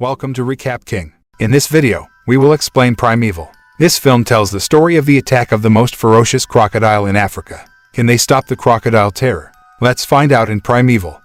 Welcome to Recap King. In this video, we will explain Primeval. This film tells the story of the attack of the most ferocious crocodile in Africa. Can they stop the crocodile terror? Let's find out in Primeval.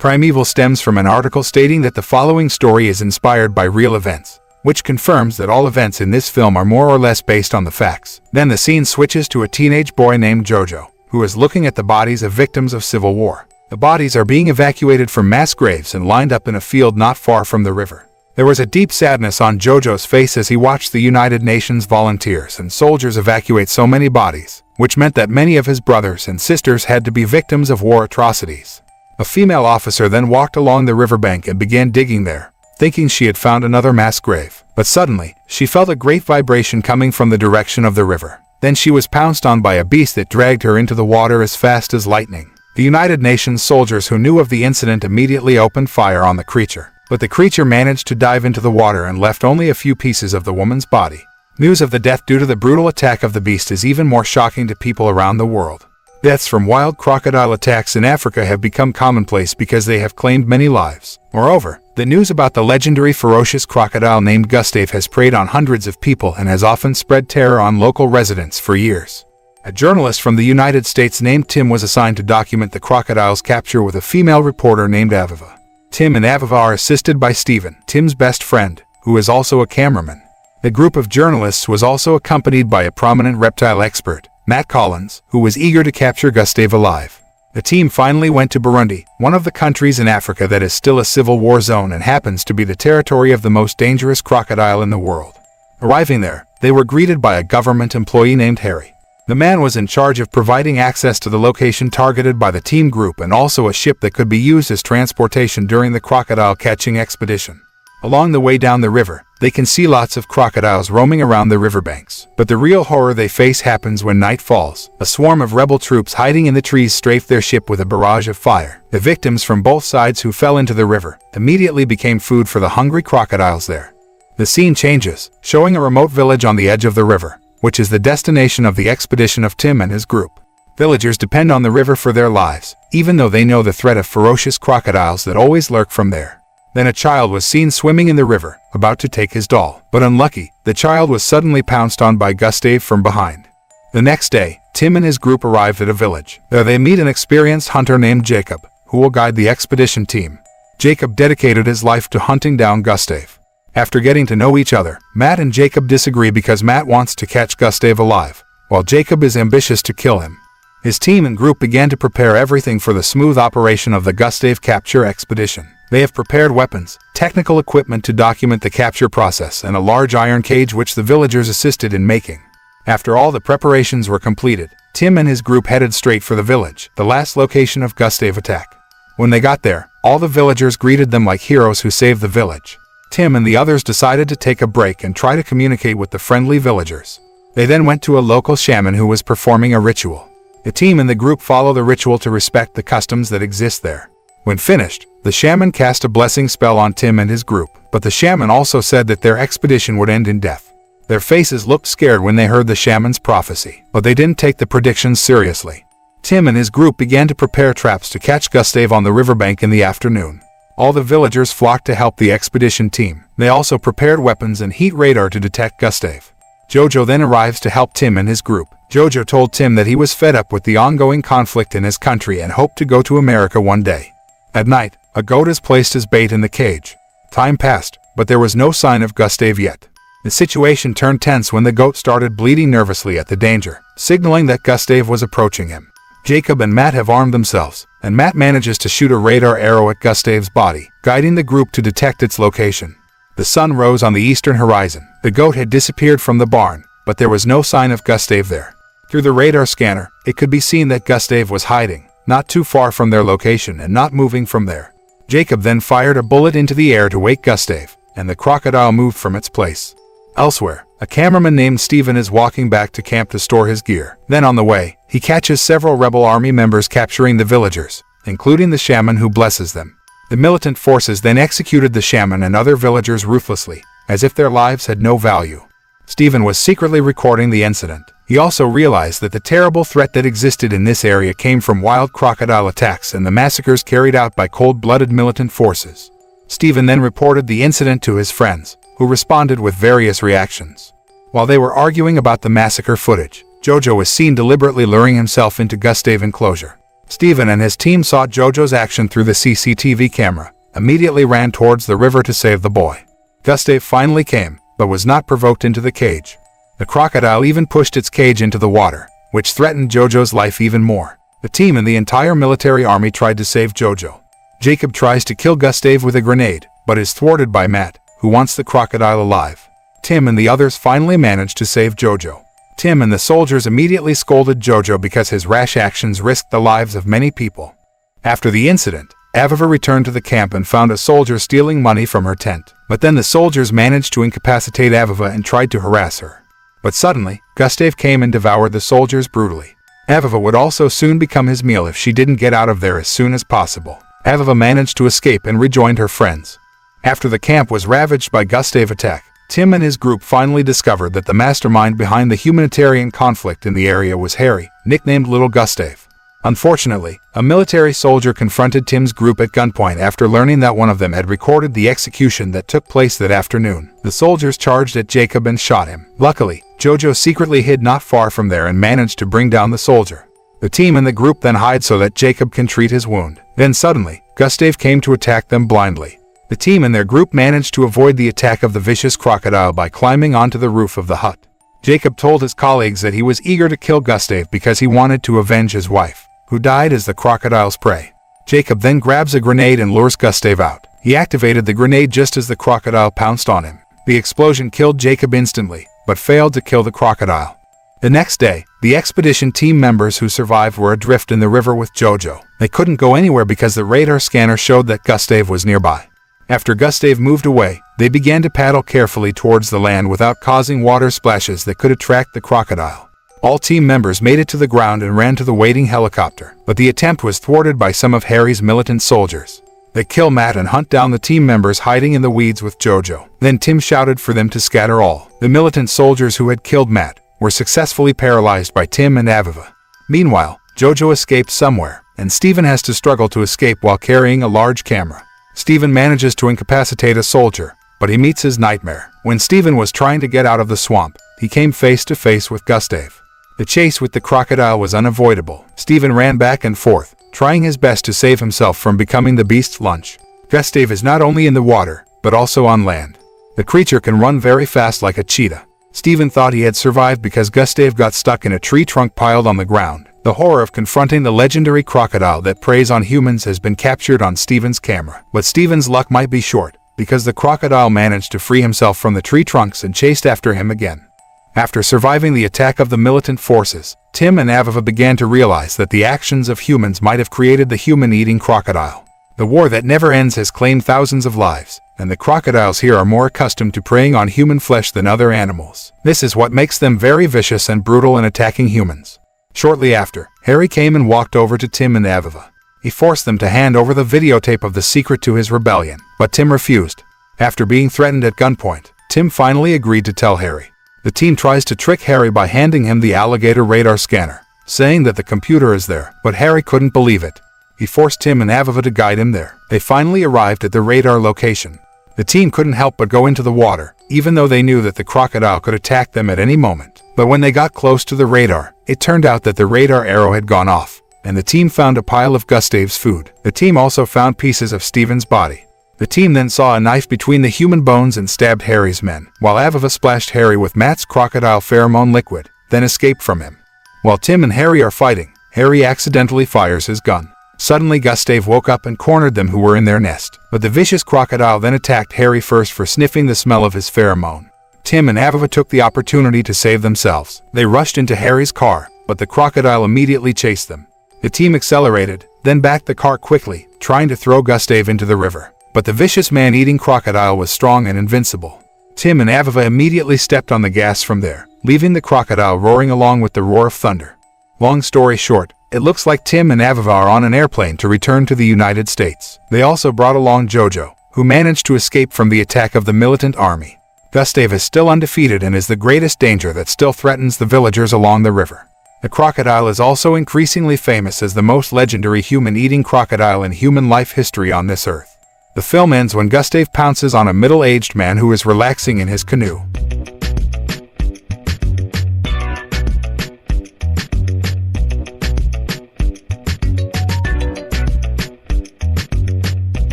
Primeval stems from an article stating that the following story is inspired by real events, which confirms that all events in this film are more or less based on the facts. Then the scene switches to a teenage boy named Jojo, who is looking at the bodies of victims of civil war. The bodies are being evacuated from mass graves and lined up in a field not far from the river. There was a deep sadness on Jojo's face as he watched the United Nations volunteers and soldiers evacuate so many bodies, which meant that many of his brothers and sisters had to be victims of war atrocities. A female officer then walked along the riverbank and began digging there, thinking she had found another mass grave. But suddenly, she felt a great vibration coming from the direction of the river. Then she was pounced on by a beast that dragged her into the water as fast as lightning. The United Nations soldiers who knew of the incident immediately opened fire on the creature, but the creature managed to dive into the water and left only a few pieces of the woman's body. News of the death due to the brutal attack of the beast is even more shocking to people around the world. Deaths from wild crocodile attacks in Africa have become commonplace because they have claimed many lives. Moreover, the news about the legendary ferocious crocodile named Gustave has preyed on hundreds of people and has often spread terror on local residents for years. A journalist from the United States named Tim was assigned to document the crocodile's capture with a female reporter named Aviva. Tim and Aviva are assisted by Stephen, Tim's best friend, who is also a cameraman. The group of journalists was also accompanied by a prominent reptile expert, Matt Collins, who was eager to capture Gustave alive. The team finally went to Burundi, one of the countries in Africa that is still a civil war zone and happens to be the territory of the most dangerous crocodile in the world. Arriving there, they were greeted by a government employee named Harry. The man was in charge of providing access to the location targeted by the team group and also a ship that could be used as transportation during the crocodile catching expedition. Along the way down the river, they can see lots of crocodiles roaming around the riverbanks. But the real horror they face happens when night falls. A swarm of rebel troops hiding in the trees strafe their ship with a barrage of fire. The victims from both sides who fell into the river immediately became food for the hungry crocodiles there. The scene changes, showing a remote village on the edge of the river, which is the destination of the expedition of Tim and his group. Villagers depend on the river for their lives, even though they know the threat of ferocious crocodiles that always lurk from there. Then a child was seen swimming in the river, about to take his doll. But unlucky, the child was suddenly pounced on by Gustave from behind. The next day, Tim and his group arrived at a village. There they meet an experienced hunter named Jacob, who will guide the expedition team. Jacob dedicated his life to hunting down Gustave. After getting to know each other, Matt and Jacob disagree because Matt wants to catch Gustave alive, while Jacob is ambitious to kill him. His team and group began to prepare everything for the smooth operation of the Gustave capture expedition. They have prepared weapons, technical equipment to document the capture process, and a large iron cage which the villagers assisted in making. After all the preparations were completed, Tim and his group headed straight for the village, the last location of Gustave attack. When they got there, all the villagers greeted them like heroes who saved the village. Tim and the others decided to take a break and try to communicate with the friendly villagers. They then went to a local shaman who was performing a ritual. The team and the group follow the ritual to respect the customs that exist there. When finished, the shaman cast a blessing spell on Tim and his group, but the shaman also said that their expedition would end in death. Their faces looked scared when they heard the shaman's prophecy, but they didn't take the predictions seriously. Tim and his group began to prepare traps to catch Gustave on the riverbank in the afternoon. All the villagers flocked to help the expedition team. They also prepared weapons and heat radar to detect Gustave. Jojo then arrives to help Tim and his group. Jojo told Tim that he was fed up with the ongoing conflict in his country and hoped to go to America one day. At night, a goat is placed as bait in the cage. Time passed, but there was no sign of Gustave yet. The situation turned tense when the goat started bleeding nervously at the danger, signaling that Gustave was approaching him. Jacob and Matt have armed themselves, and Matt manages to shoot a radar arrow at Gustave's body, guiding the group to detect its location. The sun rose on the eastern horizon. The goat had disappeared from the barn, but there was no sign of Gustave there. Through the radar scanner, it could be seen that Gustave was hiding, not too far from their location and not moving from there. Jacob then fired a bullet into the air to wake Gustave, and the crocodile moved from its place. Elsewhere, a cameraman named Stephen is walking back to camp to store his gear. Then on the way, he catches several rebel army members capturing the villagers, including the shaman who blesses them. The militant forces then executed the shaman and other villagers ruthlessly, as if their lives had no value. Stephen was secretly recording the incident. He also realized that the terrible threat that existed in this area came from wild crocodile attacks and the massacres carried out by cold-blooded militant forces. Stephen then reported the incident to his friends, who responded with various reactions. While they were arguing about the massacre footage, Jojo was seen deliberately luring himself into Gustave enclosure. Stephen and his team saw Jojo's action through the CCTV camera, immediately ran towards the river to save the boy. Gustave finally came, but was not provoked into the cage. The crocodile even pushed its cage into the water, which threatened Jojo's life even more. The team and the entire military army tried to save Jojo. Jacob tries to kill Gustave with a grenade, but is thwarted by Matt, who wants the crocodile alive. Tim and the others finally manage to save Jojo. Tim and the soldiers immediately scolded Jojo because his rash actions risked the lives of many people. After the incident, Aviva returned to the camp and found a soldier stealing money from her tent. But then the soldiers managed to incapacitate Aviva and tried to harass her. But suddenly, Gustave came and devoured the soldiers brutally. Aviva would also soon become his meal if she didn't get out of there as soon as possible. Aviva managed to escape and rejoined her friends. After the camp was ravaged by Gustave's attack, Tim and his group finally discovered that the mastermind behind the humanitarian conflict in the area was Harry, nicknamed Little Gustave. Unfortunately, a military soldier confronted Tim's group at gunpoint after learning that one of them had recorded the execution that took place that afternoon. The soldiers charged at Jacob and shot him. Luckily, Jojo secretly hid not far from there and managed to bring down the soldier. The team and the group then hide so that Jacob can treat his wound. Then suddenly, Gustave came to attack them blindly. The team and their group managed to avoid the attack of the vicious crocodile by climbing onto the roof of the hut. Jacob told his colleagues that he was eager to kill Gustave because he wanted to avenge his wife, who died as the crocodile's prey. Jacob then grabs a grenade and lures Gustave out. He activated the grenade just as the crocodile pounced on him. The explosion killed Jacob instantly, but failed to kill the crocodile. The next day, the expedition team members who survived were adrift in the river with Jojo. They couldn't go anywhere because the radar scanner showed that Gustave was nearby. After Gustave moved away, they began to paddle carefully towards the land without causing water splashes that could attract the crocodile. All team members made it to the ground and ran to the waiting helicopter, but the attempt was thwarted by some of Harry's militant soldiers. They kill Matt and hunt down the team members hiding in the weeds with Jojo. Then Tim shouted for them to scatter all. The militant soldiers who had killed Matt were successfully paralyzed by Tim and Aviva. Meanwhile, Jojo escaped somewhere, and Stephen has to struggle to escape while carrying a large camera. Stephen manages to incapacitate a soldier, but he meets his nightmare. When Stephen was trying to get out of the swamp, he came face to face with Gustave. The chase with the crocodile was unavoidable. Stephen ran back and forth, trying his best to save himself from becoming the beast's lunch. Gustave is not only in the water, but also on land. The creature can run very fast like a cheetah. Stephen thought he had survived because Gustave got stuck in a tree trunk piled on the ground. The horror of confronting the legendary crocodile that preys on humans has been captured on Stephen's camera. But Stephen's luck might be short, because the crocodile managed to free himself from the tree trunks and chased after him again. After surviving the attack of the militant forces, Tim and Aviva began to realize that the actions of humans might have created the human-eating crocodile. The war that never ends has claimed thousands of lives, and the crocodiles here are more accustomed to preying on human flesh than other animals. This is what makes them very vicious and brutal in attacking humans. Shortly after, Harry came and walked over to Tim and Aviva. He forced them to hand over the videotape of the secret to his rebellion, but Tim refused. After being threatened at gunpoint, Tim finally agreed to tell Harry. The team tries to trick Harry by handing him the alligator radar scanner, saying that the computer is there, but Harry couldn't believe it. He forced Tim and Aviva to guide him there. They finally arrived at the radar location. The team couldn't help but go into the water, even though they knew that the crocodile could attack them at any moment. But when they got close to the radar, it turned out that the radar arrow had gone off, and the team found a pile of Gustave's food. The team also found pieces of Stephen's body. The team then saw a knife between the human bones and stabbed Harry's men, while Aviva splashed Harry with Matt's crocodile pheromone liquid, then escaped from him. While Tim and Harry are fighting, Harry accidentally fires his gun. Suddenly Gustave woke up and cornered them who were in their nest, but the vicious crocodile then attacked Harry first for sniffing the smell of his pheromone. Tim and Aviva took the opportunity to save themselves. They rushed into Harry's car, but the crocodile immediately chased them. The team accelerated, then backed the car quickly, trying to throw Gustave into the river. But the vicious man-eating crocodile was strong and invincible. Tim and Aviva immediately stepped on the gas from there, leaving the crocodile roaring along with the roar of thunder. Long story short, it looks like Tim and Aviva are on an airplane to return to the United States. They also brought along Jojo, who managed to escape from the attack of the militant army. Gustave is still undefeated and is the greatest danger that still threatens the villagers along the river. The crocodile is also increasingly famous as the most legendary human-eating crocodile in human life history on this earth. The film ends when Gustave pounces on a middle-aged man who is relaxing in his canoe.